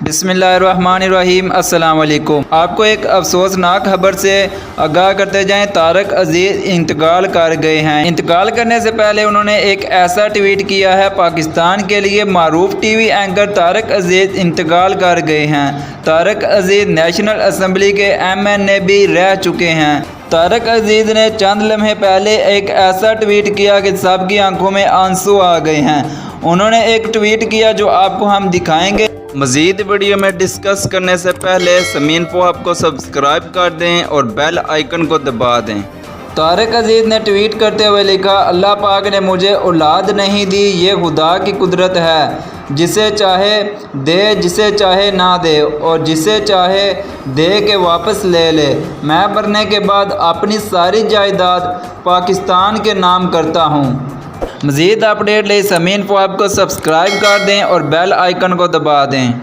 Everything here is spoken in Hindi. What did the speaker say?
बिस्मिल्लाहिर्रहमानिर्रहीम। अस्सलाम वालेकुम। आपको एक अफसोसनाक खबर से आगाह करते जाएं, तारक अजीज़ इंतकाल कर गए हैं। इंतकाल करने से पहले उन्होंने एक ऐसा ट्वीट किया है, पाकिस्तान के लिए मारूफ टीवी एंकर तारक अजीज़ इंतकाल कर गए हैं। तारक अजीज़ नेशनल असम्बली के MNA भी रह चुके हैं। तारक अजीज़ ने चंद लम्हे पहले एक ऐसा ट्वीट किया कि सबकी आंखों में आंसू आ गए हैं। उन्होंने एक ट्वीट किया जो आपको हम दिखाएंगे। मज़ीद वीडियो में डिस्कस करने से पहले समीन को आपको सब्सक्राइब कर दें और बेल आइकन को दबा दें। तारक अजीज़ ने ट्वीट करते हुए लिखा, अल्लाह पाक ने मुझे औलाद नहीं दी, ये खुदा की कुदरत है। जिसे चाहे दे, जिसे चाहे ना दे, और जिसे चाहे दे के वापस ले ले। मैं मरने के बाद अपनी सारी जायदाद पाकिस्तान के नाम करता हूँ। मज़ीद अपडेट ले समीन को आपको सब्सक्राइब कर दें और बेल आइकन को दबा दें।